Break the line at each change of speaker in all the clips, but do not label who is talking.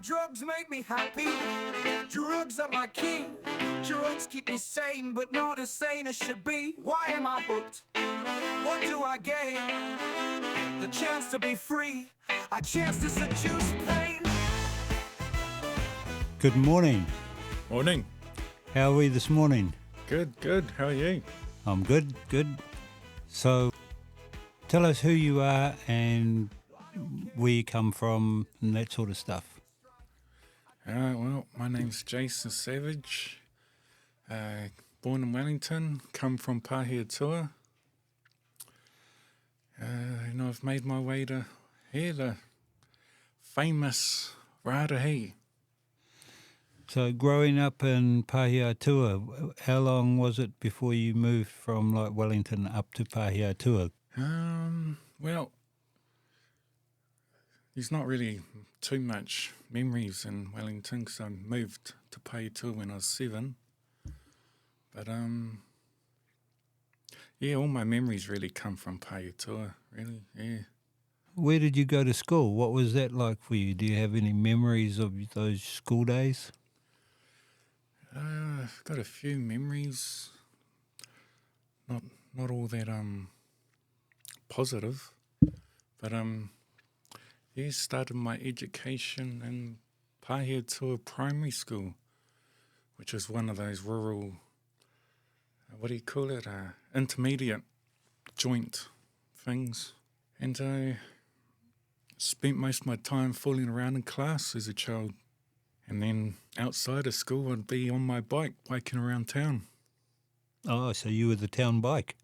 Drugs make me happy. Drugs are my key. Drugs keep me sane, but not as sane as should be. Why am I hooked? What do I gain? The chance to be free. A chance to seduce pain.
Good morning.
Morning.
How are we this morning?
Good. How are you?
I'm good. So, tell us who you are and where you come from and that sort of stuff.
Well, my name's Jason Savage. Born in Wellington, come from Pāhiatua. And I've made my way to here, the famous Righto.
So, growing up in Pāhiatua, how long was it before you moved from like Wellington up to Pāhiatua?
Well, there's not really too much memories in Wellington because I moved to Pāhiatua when I was 7. But, yeah, all my memories really come from Pāhiatua, really, yeah.
Where did you go to school? What was that like for you? Do you have any memories of those school days?
I've got a few memories, not all that positive, but yeah, started my education in Pāhiatua Primary School, which is one of those rural, intermediate joint things. And I spent most of my time fooling around in class as a child. And then outside of school, I'd be on my bike, biking around town.
Oh, so you were the town bike.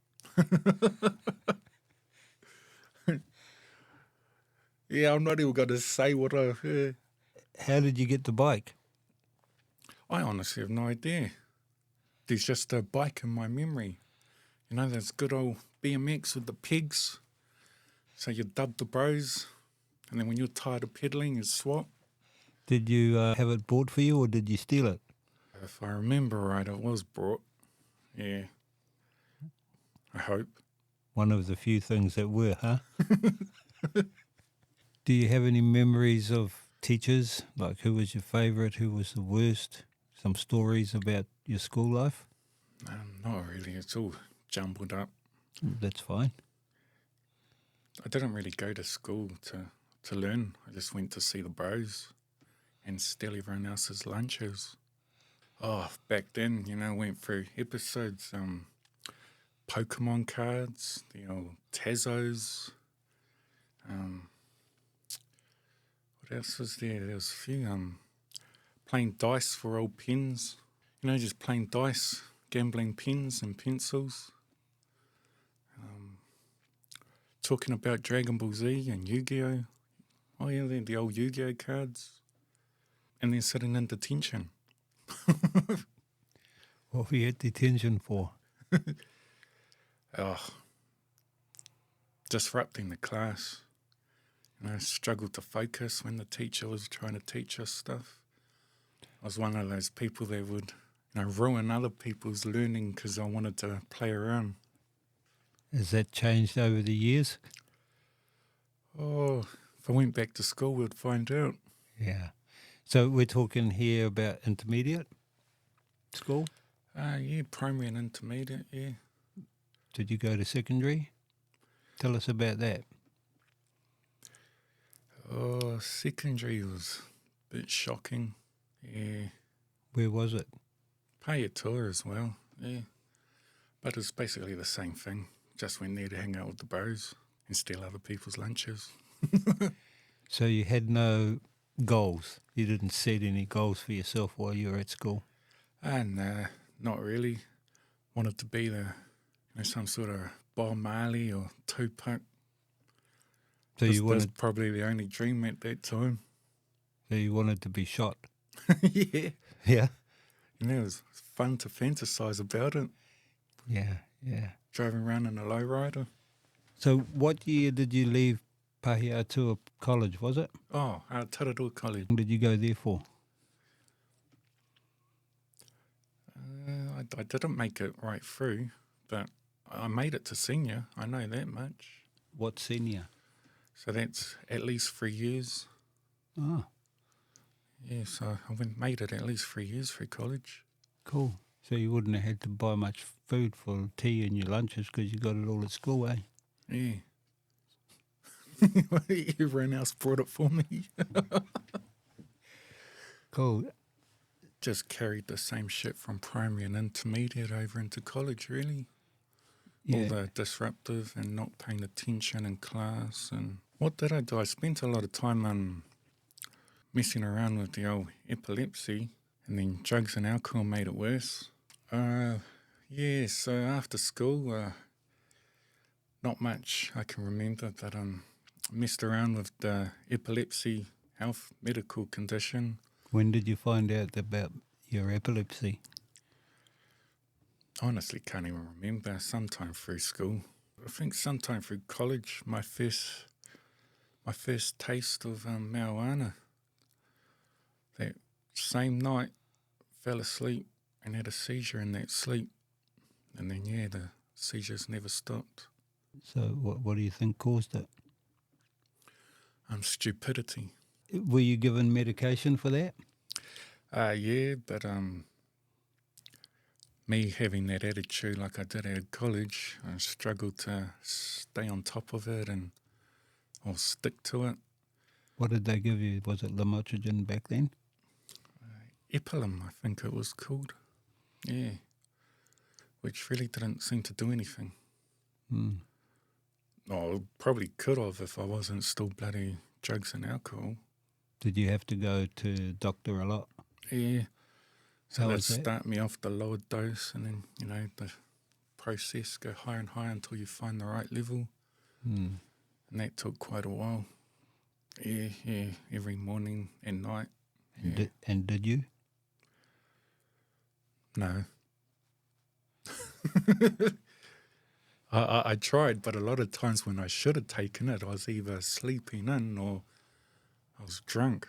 Yeah, I'm not even going to say what I heard.
How did you get the bike?
I honestly have no idea. There's just a bike in my memory. You know, there's good old BMX with the pegs. So you dub the bros, and then when you're tired of pedaling, you swap.
Did you have it bought for you or did you steal it?
If I remember right, it was brought. Yeah. I hope.
One of the few things that were, huh? Do you have any memories of teachers? Like who was your favourite, who was the worst? Some stories about your school life?
Not really. It's all jumbled up.
That's fine.
I didn't really go to school to learn. I just went to see the bros and steal everyone else's lunches. Oh, back then, went through episodes, Pokemon cards, the old Tazos. What else was there? There was a few, playing dice for old pens. Just playing dice, gambling pens and pencils. Talking about Dragon Ball Z and Yu-Gi-Oh! Oh yeah, the old Yu-Gi-Oh! Cards. And then sitting in detention.
What were you at detention for?
Disrupting the class. Struggled to focus when the teacher was trying to teach us stuff. I was one of those people that would, ruin other people's learning because I wanted to play around.
Has that changed over the years?
Oh, if I went back to school, we'd find out.
Yeah. So we're talking here about intermediate school?
Yeah, primary and intermediate, yeah.
Did you go to secondary? Tell us about that.
Oh, secondary was a bit shocking, yeah.
Where was it?
Pāhiatua as well, yeah. But it's basically the same thing. Just went there to hang out with the bros and steal other people's lunches.
So you had no goals? You didn't set any goals for yourself while you were at school?
Nah, not really. Wanted to be some sort of Bob Marley or Tupac.
So
That's probably the only dream at that time.
So you wanted to be shot?
Yeah.
Yeah?
It was fun to fantasize about it.
Yeah.
Driving around in a lowrider.
So what year did you leave Pāhiatua College, was it?
Oh, Tararua College.
What did you go there for?
I didn't make it right through, but I made it to senior. I know that much.
What senior?
So that's at least 3 years.
Oh.
Yeah, so I made it at least 3 years through college.
Cool. So you wouldn't have had to buy much food for tea and your lunches because you got it all at school, eh?
Yeah. Everyone else brought it for me.
Cool.
Just carried the same shit from primary and intermediate over into college, really. All
Yeah.
the disruptive and not paying attention in class. And what did I do? I spent a lot of time messing around with the old epilepsy, and then drugs and alcohol made it worse. Yeah, so after school, not much I can remember, but messed around with the epilepsy health medical condition.
When did you find out about your epilepsy?
Honestly, can't even remember. Sometime through school. I think sometime through college, my first taste of marijuana. That same night, fell asleep and had a seizure in that sleep. And then, yeah, the seizures never stopped.
So what do you think caused it?
Stupidity.
Were you given medication for that?
Yeah, but me having that attitude like I did at college, I struggled to stay on top of it or stick to it.
What did they give you? Was it lamotrigine back then?
Epilum, I think it was called. Yeah. Which really didn't seem to do anything.
Mm.
Oh, probably could have if I wasn't still bloody drugs and alcohol.
Did you have to go to doctor a lot?
Yeah. So
How
they'd
was that?
start me off the lower dose and then, the process go higher and higher until you find the right level.
Mm.
And that took quite a while. Yeah, every morning and night. Yeah.
And did you?
No. I tried, but a lot of times when I should have taken it, I was either sleeping in or I was drunk.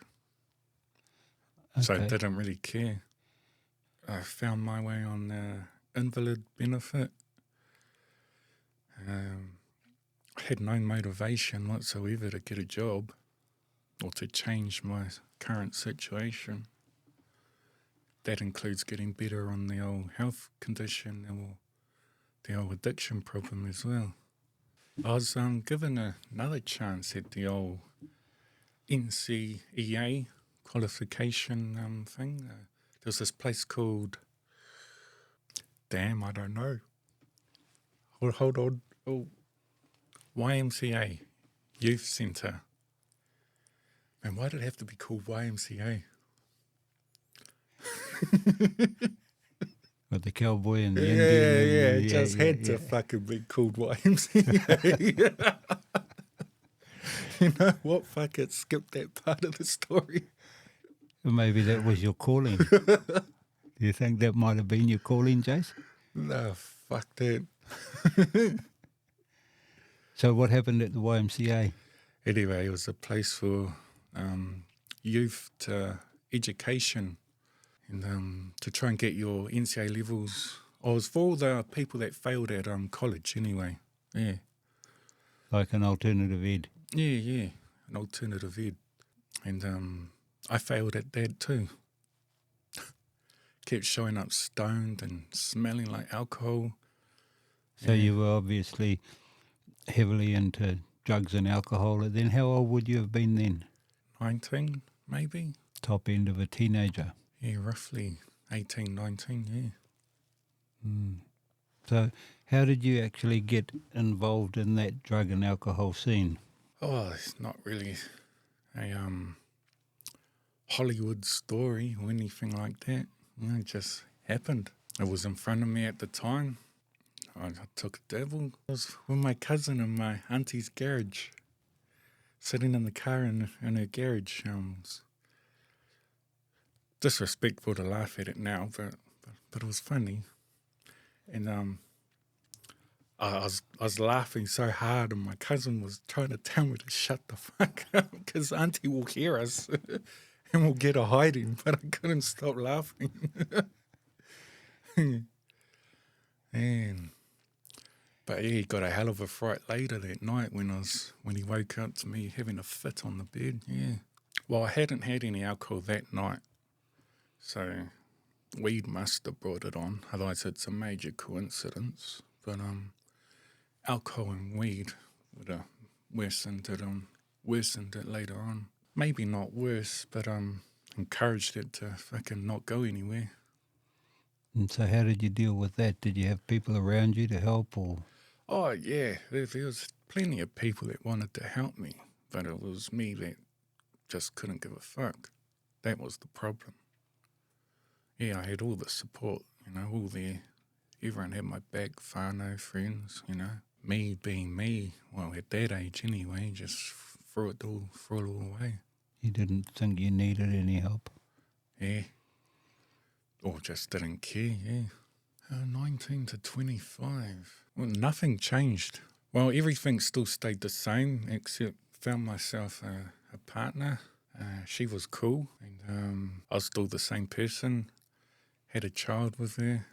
So I didn't really care. I found my way on invalid benefit. I had no motivation whatsoever to get a job or to change my current situation. That includes getting better on the old health condition or the old addiction problem as well. I was given another chance at the old NCEA qualification thing. There was this place called, I don't know. Hold on. Oh, YMCA, Youth Centre. And why did it have to be called YMCA?
With the cowboy and the
Yeah,
Indian.
it just had to fucking be called YMCA. You know what? Fuck it, skip that part of the story.
Maybe that was your calling. Do you think that might have been your calling, Jace?
No, fuck that.
So what happened at the YMCA?
Anyway, it was a place for youth education and to try and get your NCA levels. I was for all the people that failed at college anyway. Yeah.
Like an alternative ed?
Yeah, an alternative ed. And I failed at that too. Kept showing up stoned and smelling like alcohol.
So you were obviously heavily into drugs and alcohol. And then how old would you have been then?
19, maybe?
Top end of a teenager.
Yeah, roughly 18, 19, yeah.
Mm. So how did you actually get involved in that drug and alcohol scene?
Oh, it's not really a Hollywood story or anything like that. It just happened. It was in front of me at the time. I took a dabble. I was with my cousin in my auntie's garage, sitting in the car in her garage. It's disrespectful to laugh at it now, but it was funny. And I was laughing so hard, and my cousin was trying to tell me to shut the fuck up because Auntie will hear us and we'll get a hiding, but I couldn't stop laughing. But yeah, he got a hell of a fright later that night when he woke up to me having a fit on the bed. Yeah, Well, I hadn't had any alcohol that night, so weed must have brought it on. Otherwise, it's a major coincidence. But alcohol and weed would have worsened it later on. Maybe not worse, but encouraged it to fucking not go anywhere.
And so how did you deal with that? Did you have people around you to help or?
Oh, yeah, there was plenty of people that wanted to help me, but it was me that just couldn't give a fuck. That was the problem. Yeah, I had all the support, all there. Everyone had my back, whānau, friends, Me being me, well, at that age anyway, just threw it all away.
You didn't think you needed any help?
Yeah. Or just didn't care, yeah. 19 to 25. Well, nothing changed. Well, everything still stayed the same, except found myself a partner. She was cool, and I was still the same person. Had a child with her.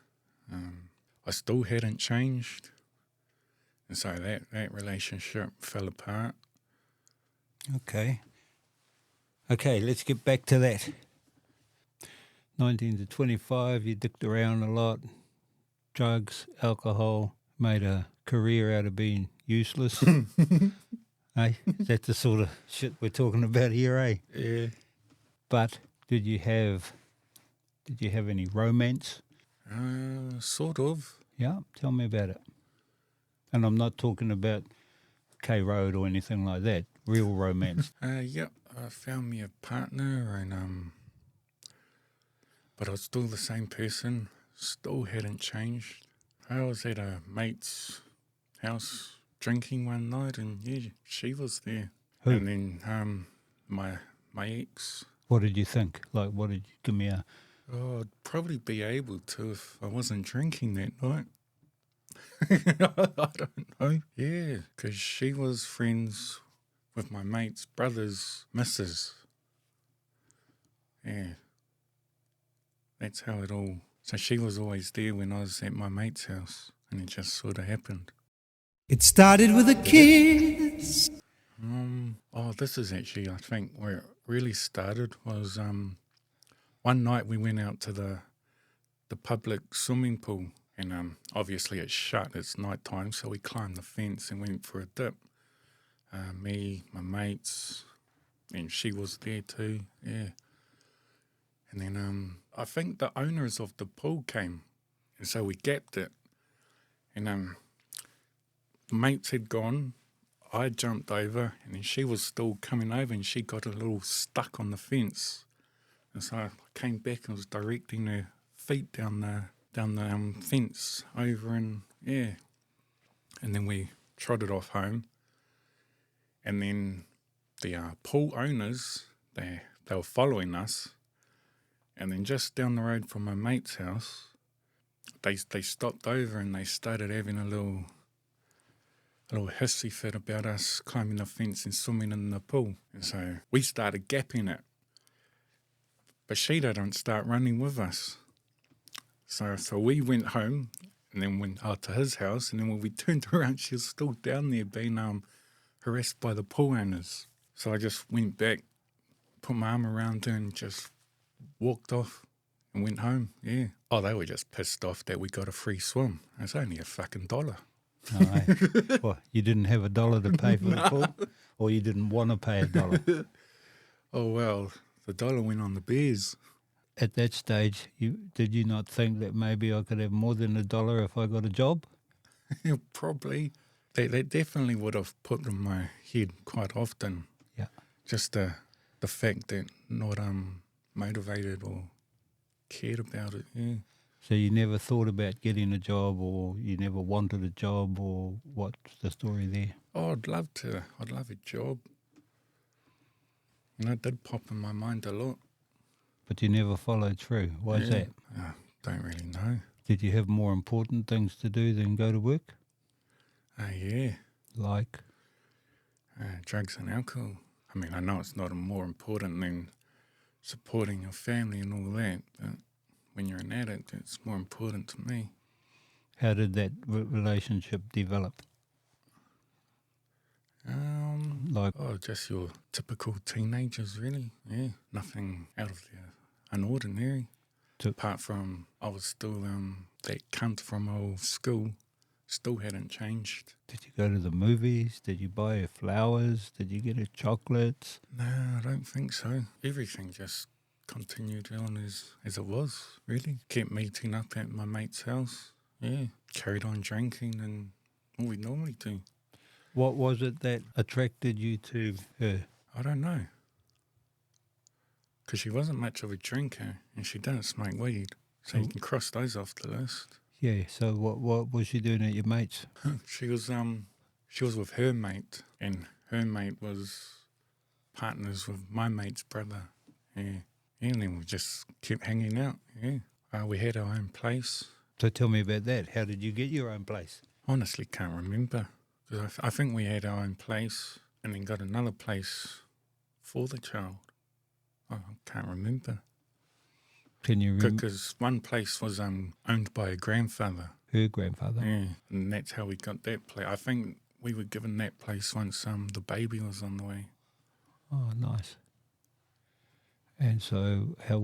I still hadn't changed. And so that relationship fell apart.
Okay, let's get back to that. 19 to 25, you dicked around a lot. Drugs, alcohol, made a career out of being useless. Hey, that's the sort of shit we're talking about here, eh?
Yeah.
But did you have any romance?
Sort of.
Yeah, tell me about it. And I'm not talking about K Road or anything like that. Real romance.
Yep, I found me a partner, and but I was still the same person. Still hadn't changed. I was at a mate's house drinking one night, and yeah, she was there.
Who?
And then my ex.
What did you think? Like, what did you give me a?
Oh, I'd probably be able to if I wasn't drinking that night. I don't know. Yeah, because she was friends with my mate's brother's missus. Yeah. That's how it all... So she was always there when I was at my mate's house, and it just sort of happened.
It started with a kiss.
This is actually, I think, where it really started was one night we went out to the public swimming pool, and obviously it's shut, it's night time, so we climbed the fence and went for a dip. Me, my mates, and she was there too, yeah. And then I think the owners of the pool came, and so we gapped it. And the mates had gone, I jumped over, and then she was still coming over, and she got a little stuck on the fence. And so I came back and was directing her feet down the fence over, and yeah. And then we trotted off home. And then the pool owners, they were following us. And then just down the road from my mate's house, they stopped over and they started having a little hissy fit about us climbing the fence and swimming in the pool. And so we started gapping it. But she didn't start running with us. So we went home and then went out to his house. And then when we turned around, she was still down there being harassed by the pool owners. So I just went back, put my arm around her and just walked off and went home, yeah. Oh, they were just pissed off that we got a free swim. It's only $1.
Oh, eh? What, you didn't have $1 to pay for the pool? Or you didn't want to pay $1?
Oh, well, the dollar went on the beers.
At that stage, did you not think that maybe I could have more than $1 if I got a job?
Probably. That definitely would have put in my head quite often.
Yeah.
Just the fact that not motivated or cared about it, yeah.
So you never thought about getting a job, or you never wanted a job, or what's the story there?
Oh, I'd love a job. It did pop in my mind a lot.
But you never followed through. Why is that?
Don't really know.
Did you have more important things to do than go to work?
Yeah.
Like?
Drugs and alcohol. I mean, I know it's not more important than supporting your family and all that, but when you're an addict, it's more important to me.
How did that relationship develop? like?
Oh, just your typical teenagers, really. Yeah, nothing out of the unordinary. Apart from I was still that cunt from old school, still hadn't changed.
Did you go to the movies? Did you buy her flowers? Did you get her chocolates?
No, I don't think so. Everything just continued on as it was, really. Kept meeting up at my mate's house. Yeah, carried on drinking and what we normally do.
What was it that attracted you to her?
I don't know. Because she wasn't much of a drinker and she didn't smoke weed. So you can cross those off the list.
Yeah, so what was she doing at your mate's?
She was with her mate, and her mate was partners with my mate's brother. Yeah. And then we just kept hanging out. Yeah. We had our own place.
So tell me about that. How did you get your own place?
Honestly, can't remember. 'Cause I think we had our own place and then got another place for the child. I can't remember.
Can you remember?
Because one place was owned by a grandfather.
Her grandfather?
Yeah, and that's how we got that place. I think we were given that place once the baby was on the way.
Oh, nice. And so how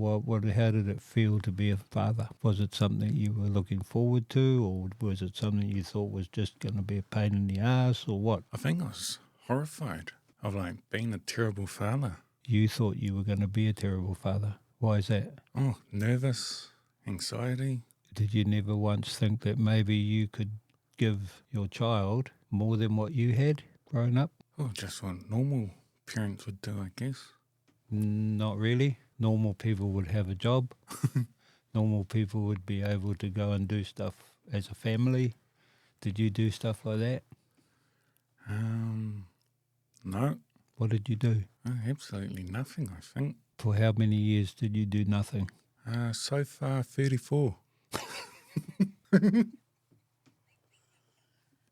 did it feel to be a father? Was it something you were looking forward to, or was it something you thought was just going to be a pain in the ass, or what?
I think I was horrified of being a terrible father.
You thought you were going to be a terrible father. Why is that?
Oh, nervous, anxiety.
Did you never once think that maybe you could give your child more than what you had growing up?
Oh, just what normal parents would do, I guess.
Not really. Normal people would have a job. Normal people would be able to go and do stuff as a family. Did you do stuff like that?
No.
What did you do?
Absolutely nothing, I think.
For how many years did you do nothing?
So far, 34.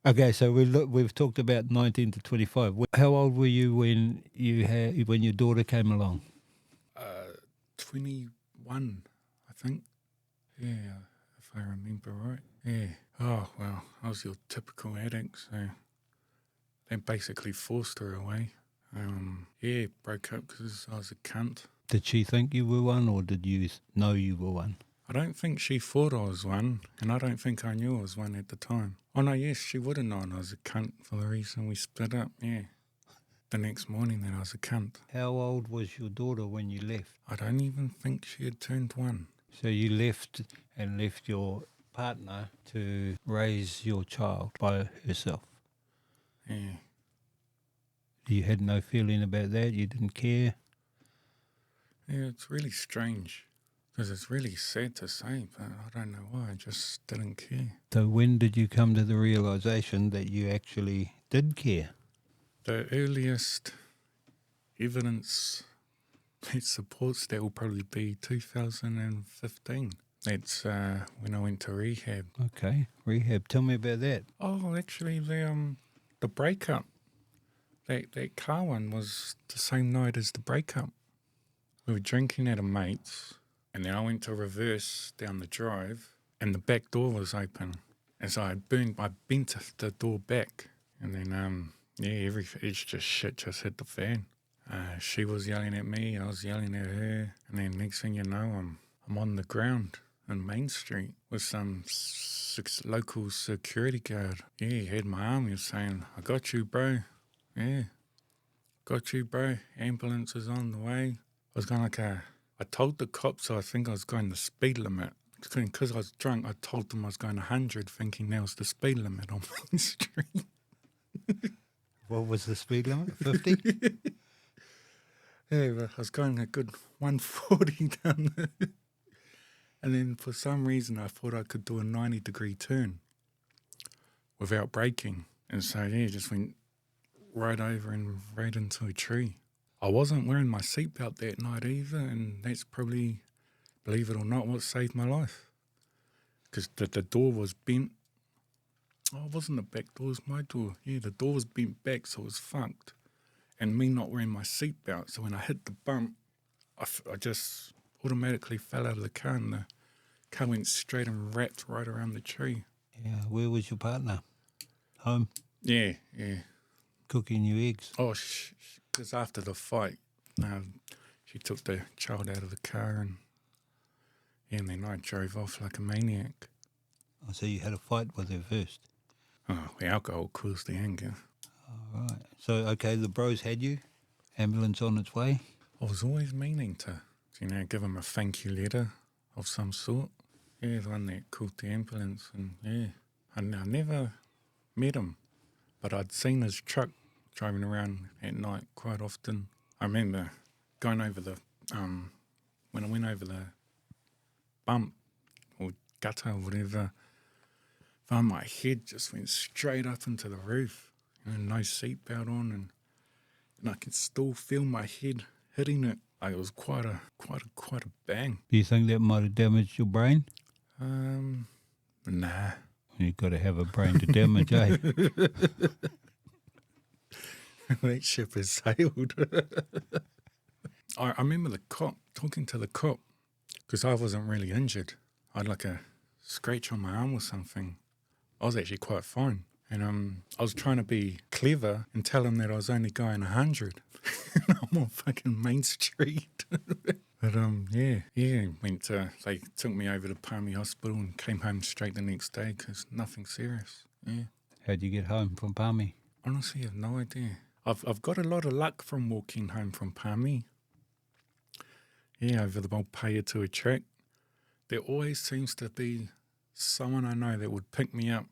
Okay, so we've talked about 19 to 25. How old were you when your daughter came along?
21, I think. Yeah, if I remember right. Yeah. Oh, well, I was your typical addict, so they basically forced her away. Yeah, broke up because I was a cunt.
Did she think you were one, or did you know you were one?
I don't think she thought I was one, and I don't think I knew I was one at the time. Oh, no, yes, she would have known I was a cunt for the reason we split up, yeah. The next morning that I was a cunt.
How old was your daughter when you left?
I don't even think she had turned 1.
So you left your partner to raise your child by herself?
Yeah.
You had no feeling about that? You didn't care?
Yeah, it's really strange. Because it's really sad to say, but I don't know why. I just didn't care.
So when did you come to the realisation that you actually did care?
The earliest evidence that supports that will probably be 2015. That's when I went to rehab.
Okay, rehab. Tell me about that.
Oh, actually, the breakup. That car one was the same night as the breakup. We were drinking at a mate's, and then I went to reverse down the drive, and the back door was open. And so I bent the door back, and then, it's just shit just hit the fan. She was yelling at me, I was yelling at her, and then next thing you know, I'm on the ground in Main Street with some local security guard. Yeah, he had my arm, he was saying, I got you, bro. Yeah, got you, bro. Ambulance is on the way. I was going I told the cops I think I was going the speed limit. Because I was drunk, I told them I was going 100, thinking that was the speed limit on Main Street.
What was the speed limit? 50?
Yeah, but I was going a good 140 down there. And then for some reason I thought I could do a 90-degree turn without braking. And so, yeah, just went right over and right into a tree. I wasn't wearing my seatbelt that night either, and that's probably, believe it or not, what saved my life. Because the door was bent. Oh, it wasn't the back door, it was my door. Yeah, the door was bent back, so it was fucked. And me not wearing my seatbelt, so when I hit the bump, I just automatically fell out of the car, and the car went straight and wrapped right around the tree.
Yeah, where was your partner? Home?
Yeah.
cooking you eggs?
Oh, because after the fight, she took the child out of the car and then I drove off like a maniac.
Oh, so you had a fight with her first.
Oh, the alcohol caused the anger.
All right. So, okay, the bros had you. Ambulance on its way.
I was always meaning to, give him a thank you letter of some sort. Yeah, the one that called the ambulance. And yeah, I never met him, but I'd seen his truck driving around at night quite often. I remember going over the, when I went over the bump or gutter or whatever, my head just went straight up into the roof. No seatbelt on, and I can still feel my head hitting it. Like it was quite a bang.
Do you think that might have damaged your brain?
Nah.
You've got to have a brain to damage, eh?
That ship has sailed. I remember talking to the cop, because I wasn't really injured. I had like a scratch on my arm or something. I was actually quite fine. And I was trying to be clever and tell him that I was only going 100. I'm on fucking Main Street. But they took me over to Palmy Hospital and came home straight the next day because nothing serious. Yeah.
How'd you get home from Palmy?
Honestly, I have no idea. I've got a lot of luck from walking home from Palmy. Yeah, over the old Paiatua track. There always seems to be someone I know that would pick me up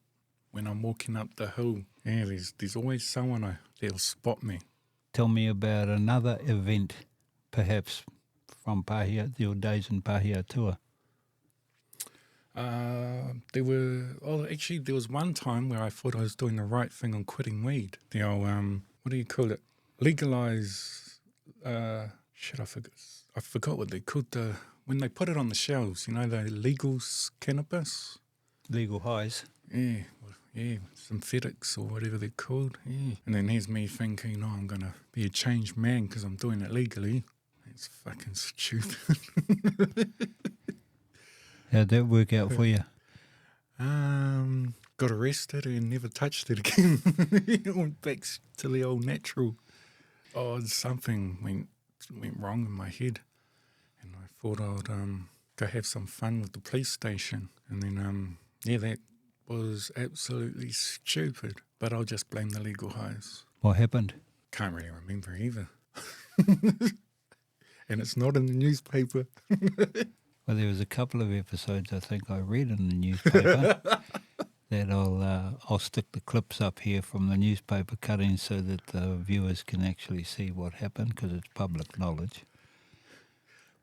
when I'm walking up the hill. Yeah, there's always someone that'll spot me.
Tell me about another event, perhaps from your days in Paiatua.
There was one time where I thought I was doing the right thing on quitting weed. The old, what do you call it? Legalize, I forgot what they called when they put it on the shelves, the legal cannabis.
Legal highs.
Yeah, synthetics or whatever they're called. Yeah. And then here's me thinking, I'm going to be a changed man because I'm doing it legally. It's fucking stupid.
How'd that work out for you?
Got arrested and never touched it again. Went back to the old natural. Oh, something went wrong in my head. And I thought I'd go have some fun with the police station. And then, that was absolutely stupid. But I'll just blame the legal highs.
What happened?
Can't really remember either. And it's not in the newspaper.
Well, there was a couple of episodes I think I read in the newspaper that I'll stick the clips up here from the newspaper cuttings so that the viewers can actually see what happened because it's public knowledge.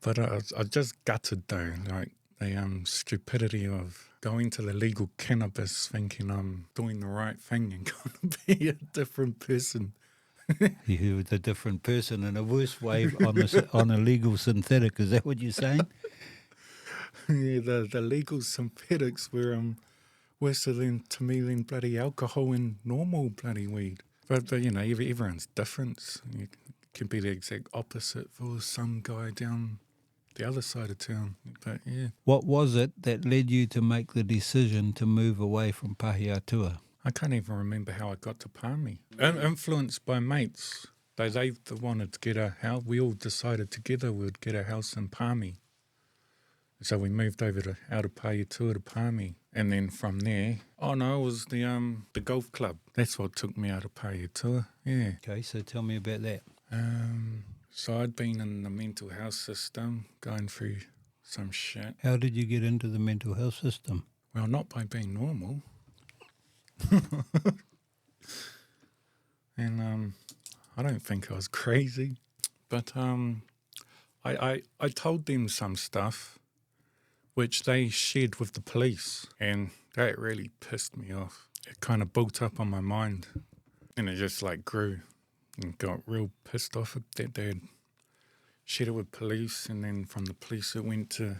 But I just gutted though, like the stupidity of going to the legal cannabis thinking I'm doing the right thing and going to be a different person.
You were the different person in a worse way on a legal synthetic. Is that what you're saying?
Yeah, the legal synthetics were worse to me than bloody alcohol and normal bloody weed. But everyone's different. You can be the exact opposite for some guy down the other side of town. But yeah.
What was it that led you to make the decision to move away from Paiatua?
I can't even remember how I got to Palmy. Influenced by mates. They wanted to get a house. We all decided together we would get a house in Palmy. So we moved over out of Paiatua to Palmy. And then from there, it was the golf club. That's what took me out of Paiatua, yeah.
Okay, so tell me about that.
So I'd been in the mental health system, going through some shit.
How did you get into the mental health system?
Well, not by being normal. And I don't think I was crazy. But I told them some stuff which they shared with the police, and that really pissed me off. It kind of built up on my mind, and it just grew and got real pissed off that they had shared it with police, and then from the police it went to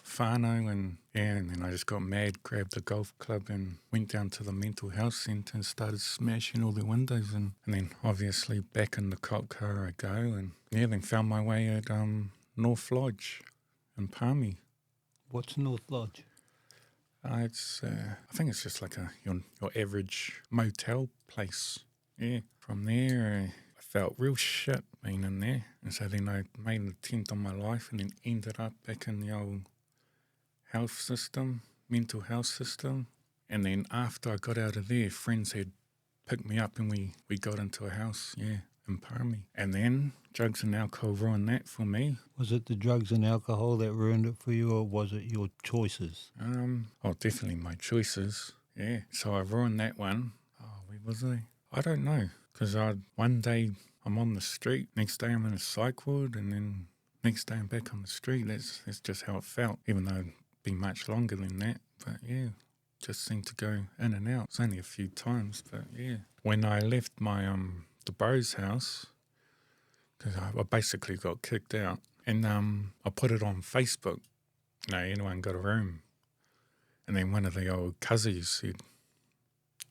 whānau, and then I just got mad, grabbed the golf club and went down to the mental health centre and started smashing all the windows, and then obviously back in the cop car I go, and then found my way at North Lodge in Palmy.
What's North Lodge?
I think it's just like your average motel place. Yeah, from there I felt real shit being in there. And so then I made an attempt on my life and then ended up back in the old health system, mental health system. And then after I got out of there, friends had picked me up and we got into a house, in Palmy. And then drugs and alcohol ruined that for me.
Was it the drugs and alcohol that ruined it for you, or was it your choices?
Definitely my choices. Yeah, so I ruined that one. Oh, where was I? I don't know, because one day I'm on the street, next day I'm in a psych ward, and then next day I'm back on the street. That's just how it felt, even though it'd been much longer than that. But yeah, just seemed to go in and out. It's only a few times, but yeah. When I left my the bro's house, because I basically got kicked out, and I put it on Facebook. No, anyone got a room? And then one of the old cuzzies said,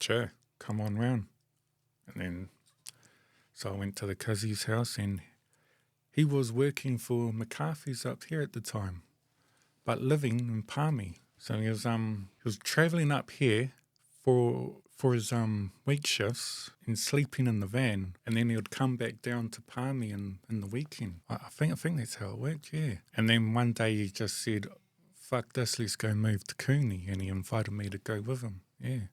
"Sure, come on round." And then, so I went to the cuzzy's house, and he was working for McCarthy's up here at the time, but living in Palmy. So he was travelling up here for his week shifts and sleeping in the van, and then he would come back down to Palmy in the weekend. I think that's how it worked, yeah. And then one day he just said, "Fuck this, let's go move to Cooney," and he invited me to go with him, yeah.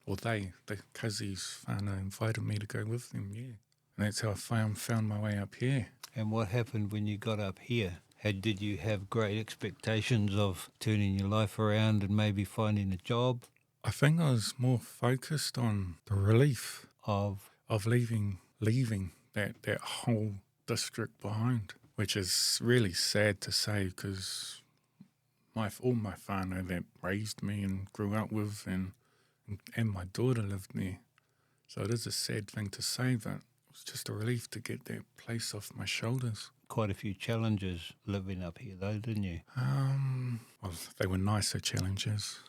Or the cuzzies whānau invited me to go with them, yeah. And that's how I found my way up here.
And what happened when you got up here? Did you have great expectations of turning your life around and maybe finding a job?
I think I was more focused on the relief
Of
leaving that whole district behind, which is really sad to say, because all my whānau that raised me and grew up with and my daughter lived there. So it is a sad thing to say, but it was just a relief to get that place off my shoulders.
quite a few challenges living up here though, didn't you?
Well, they were nicer challenges.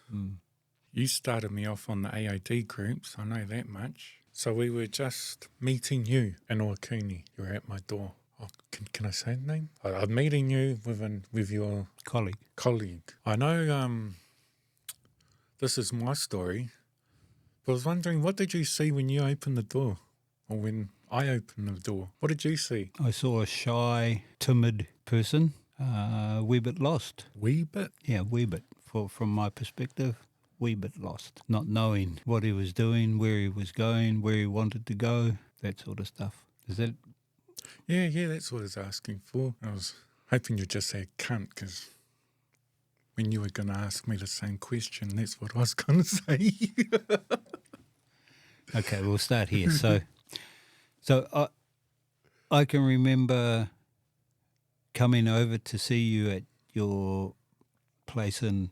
You started me off on the AOD groups, I know that much. So we were just meeting you in Oakuni. You were at my door. Oh, can I say the name? I'm meeting you with your colleague. I know this is my story, but I was wondering, what did you see when you opened the door? Or when I opened the door? What did you see?
I saw a shy, timid person, a wee bit lost.
Wee bit?
Yeah, wee bit. From my perspective, wee bit lost. Not knowing what he was doing, where he was going, where he wanted to go, that sort of stuff. Is that...
Yeah, that's what I was asking for. I was hoping you'd just say cunt, because when you were going to ask me the same question, that's what I was going to say.
Okay, we'll start here. So I can remember coming over to see you at your place in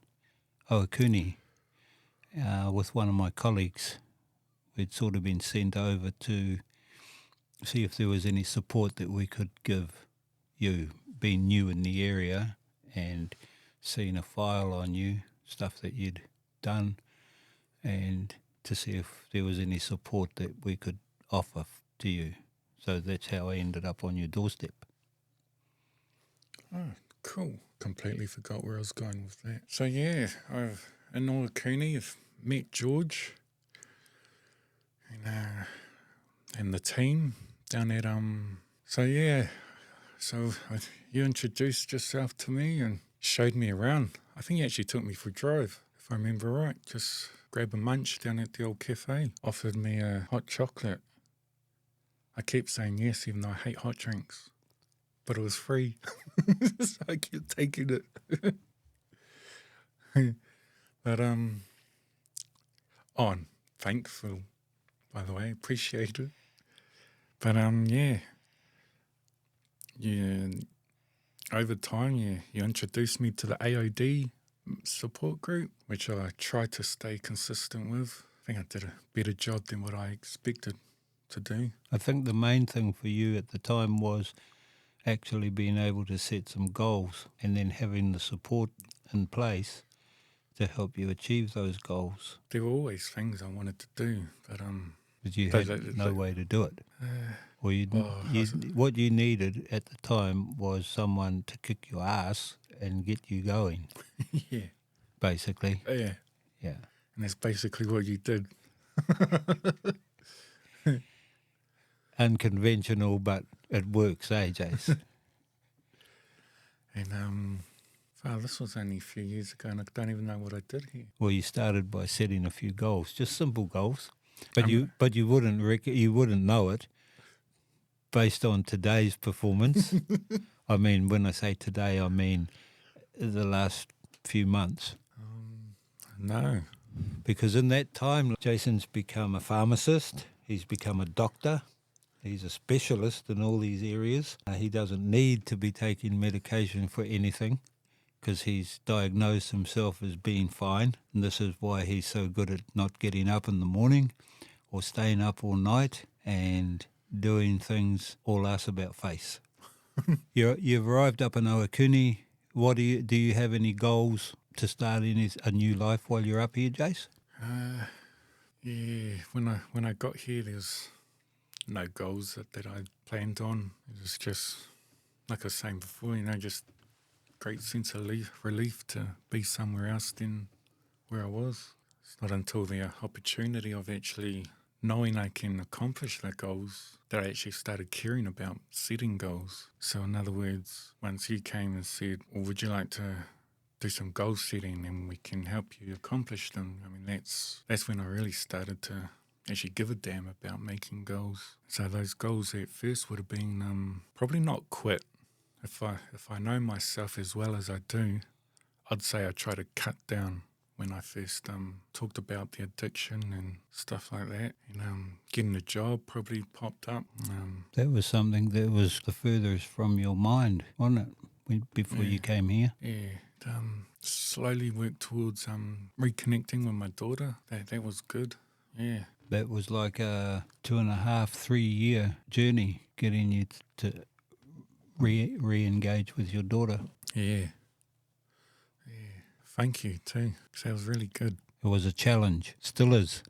Oakuni with one of my colleagues. We'd sort of been sent over to see if there was any support that we could give you, being new in the area and seeing a file on you, stuff that you'd done, and to see if there was any support that we could offer to you. So that's how I ended up on your doorstep.
Oh, cool. Completely forgot where I was going with that. So yeah, I've in Oakuni, I've met George and the team down at you introduced yourself to me and showed me around. I think you actually took me for a drive, if I remember right. Just grab a munch down at the old cafe. Offered me a hot chocolate. I kept saying yes, even though I hate hot drinks. But it was free, so I kept taking it. But I'm thankful, by the way, appreciate it. But over time, you introduced me to the AOD support group, which I tried to stay consistent with. I think I did a better job than what I expected to do.
I think the main thing for you at the time was actually being able to set some goals and then having the support in place to help you achieve those goals.
There were always things I wanted to do, but
you had no way to do it. Or what you needed at the time was someone to kick your ass and get you going.
Yeah.
Basically.
Yeah.
Yeah.
And that's basically what you did.
unconventional, but it works, eh, Jace?
And this was only a few years ago, and I don't even know what I did here.
Well, you started by setting a few goals, just simple goals, but you wouldn't know it based on today's performance. I mean, when I say today, I mean the last few months.
No.
Because in that time, Jason's become a pharmacist, he's become a doctor, he's a specialist in all these areas. He doesn't need to be taking medication for anything because he's diagnosed himself as being fine. And this is why he's so good at not getting up in the morning or staying up all night and doing things all ass about face. You've arrived up in Owakuni. What do you have any goals to start a new life while you're up here, Jace?
Yeah, when I got here, there's no goals that I planned on. It was just, like I was saying before, just great sense of relief to be somewhere else than where I was. It's not until the opportunity of actually knowing I can accomplish the goals that I actually started caring about setting goals. So in other words, once you came and said, well, would you like to do some goal setting and we can help you accomplish them? I mean, that's when I really started to actually give a damn about making goals. So those goals at first would have been probably not quit. If I know myself as well as I do, I'd say I try to cut down when I first talked about the addiction and stuff like that. And getting a job probably popped up.
That was something that was the furthest from your mind, wasn't it, before you came here?
Yeah. Slowly worked towards reconnecting with my daughter. That was good. Yeah.
That was like a 2.5, 3 year journey getting you to re-engage with your daughter.
Yeah. Thank you too, because that was really good.
It was a challenge, still is.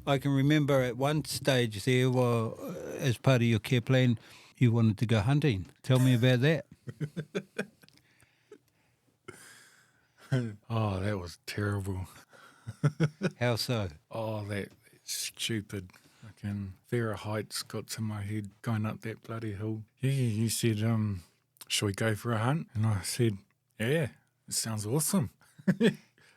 I can remember at one stage there, as part of your care plan, you wanted to go hunting. Tell me about that.
Oh, that was terrible.
How so?
Oh, that's stupid. Fucking fear of heights got to my head going up that bloody hill. Yeah, you said, shall we go for a hunt? And I said, yeah, it sounds awesome.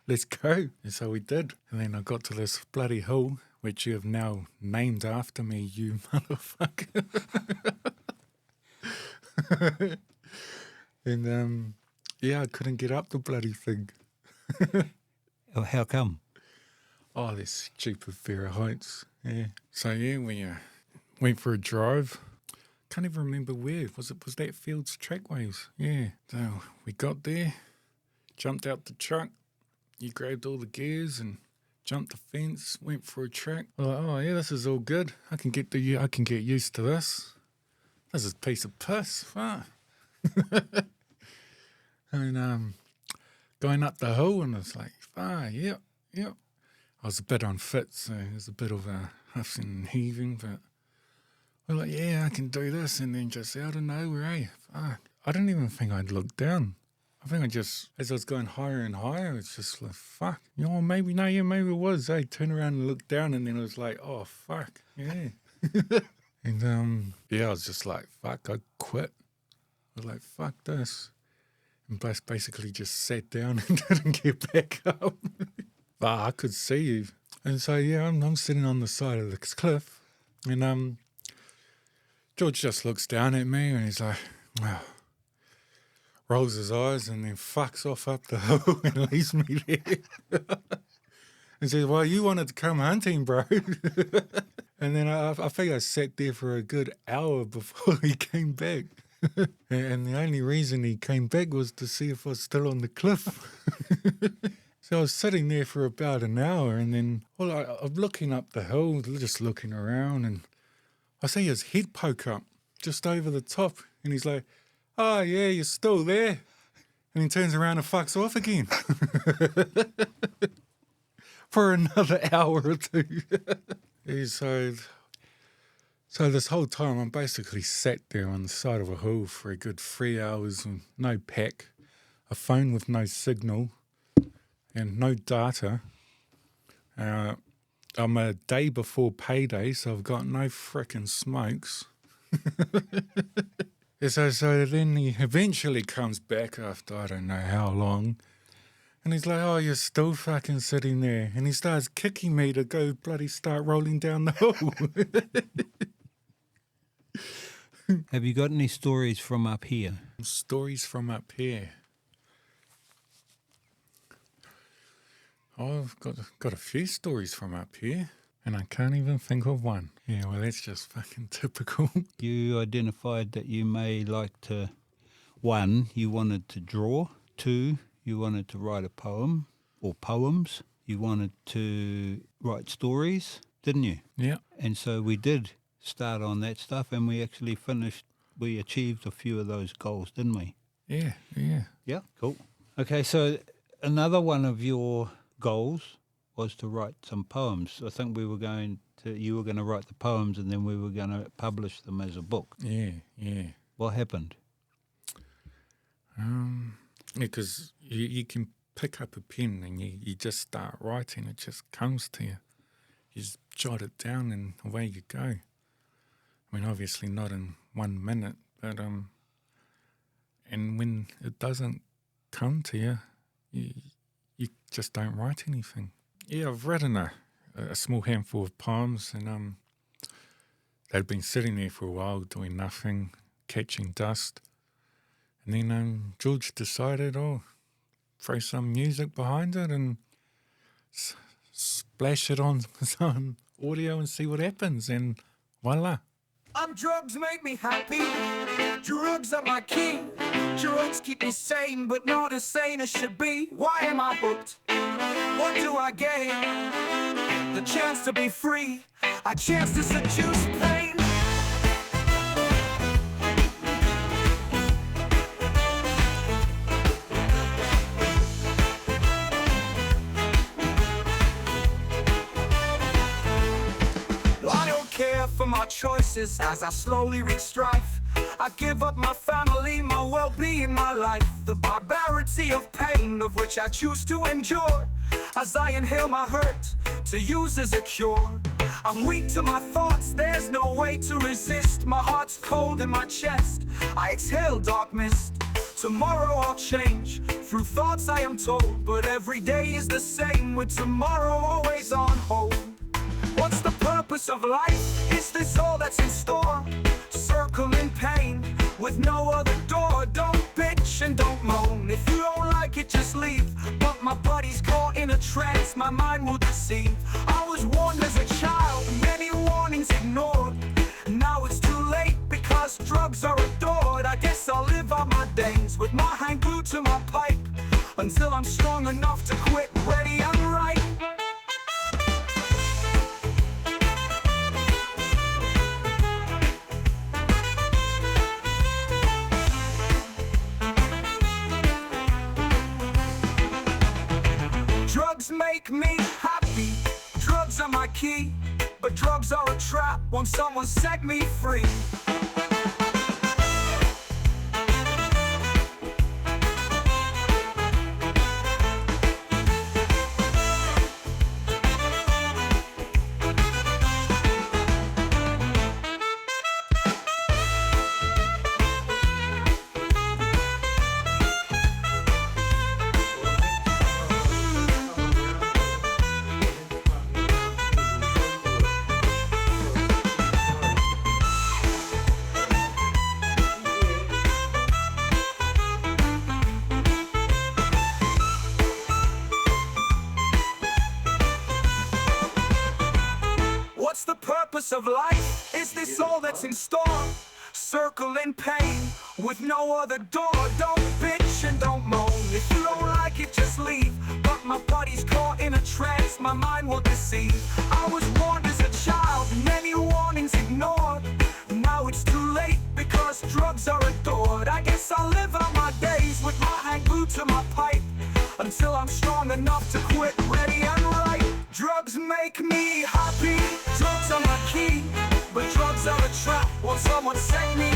Let's go. And so we did. And then I got to this bloody hill, which you have now named after me, you motherfucker. And, yeah, I couldn't get up the bloody thing.
Oh, how come?
Oh, this stupid fear of heights. Yeah. So, yeah, we went for a drive. Can't even remember where. Was that Fields Trackways? Yeah. So we got there, jumped out the truck. You grabbed all the gears and jumped the fence, went for a track. We're like, oh, yeah, this is all good. I can get used to this. This is a piece of piss. Fuck. And going up the hill, and it's like, yep. I was a bit unfit, so it was a bit of a huffing and heaving, but we're like, yeah, I can do this. And then just out of nowhere, fuck. I didn't even think I'd look down. I think as I was going higher and higher, it's just like, fuck. Maybe it was. Turn around and look down, and then it was like, oh, fuck, yeah. And, yeah, I was just like, fuck, I quit. I was like, fuck this. And basically just sat down and didn't get back up. But I could see you. And so, yeah, I'm sitting on the side of the cliff. And George just looks down at me and he's like, wow. Rolls his eyes and then fucks off up the hill and leaves me there. And says, well, you wanted to come hunting, bro. And then I think I sat there for a good hour before he came back. And the only reason he came back was to see if I was still on the cliff. So I was sitting there for about an hour, and then I'm looking up the hill, just looking around, and I see his head poke up just over the top, and he's like, oh, yeah, you're still there. And he turns around and fucks off again. For another hour or two. So this whole time I'm basically sat there on the side of a hill for a good 3 hours with no pack, a phone with no signal, and no data. I'm a day before payday, so I've got no frickin' smokes. So then he eventually comes back after I don't know how long. And he's like, oh, you're still fucking sitting there. And he starts kicking me to go bloody start rolling down the hill.
Have you got any stories from up here?
Stories from up here. Oh, I've got a few stories from up here. And I can't even think of one. Yeah, well, that's just fucking typical.
You identified that you may like to, 1, you wanted to draw. 2, you wanted to write a poem or poems. You wanted to write stories, didn't you?
Yeah.
And so we did start on that stuff, and we actually we achieved a few of those goals, didn't we?
Yeah.
Yeah, cool. Okay, so another one of your goals was to write some poems. I think you were going to write the poems, and then we were going to publish them as a book.
Yeah.
What happened?
Because you can pick up a pen and you just start writing. It just comes to you. You just jot it down and away you go. I mean, obviously not in 1 minute, but and when it doesn't come to you, you just don't write anything. Yeah, I've written a small handful of poems, and they'd been sitting there for a while doing nothing, catching dust. And then George decided, throw some music behind it and splash it on some audio and see what happens, and voila.
Drugs make me happy. Drugs are my key. Drugs keep me sane, but not as sane as should be. Why am I hooked? What do I gain? The chance to be free. A chance to seduce pain. For my choices as I slowly reach strife. I give up my family, my well-being, my life. The barbarity of pain of which I choose to endure, as I inhale my hurt to use as a cure. I'm weak to my thoughts, there's no way to resist. My heart's cold in my chest, I exhale dark mist. Tomorrow I'll change, through thoughts I am told, but every day is the same, with tomorrow always on hold. What's the purpose of life? Is this all that's in store? Circle in pain, with no other door. Don't bitch and don't moan. If you don't like it, just leave. But my body's caught in a trance, my mind will deceive. I was warned as a child, many warnings ignored. Now it's too late, because drugs are adored. I guess I'll live out my days with my hand glued to my pipe, until I'm strong enough to quit, ready and right. Drugs make me happy, drugs are my key, but drugs are a trap, won't someone set me free? What's the purpose of life? Is this all that's in store? Circle in pain, with no other door. Don't bitch and don't moan. If you don't like it, just leave. But my body's caught in a trance, my mind will deceive. I was warned as a child, many warnings ignored. Now it's too late, because drugs are adored. I guess I'll live out my days with my hand glued to my pipe, until I'm strong enough to quit, ready and right. Drugs make me happy, drugs are my key, but drugs are a trap, won't someone set me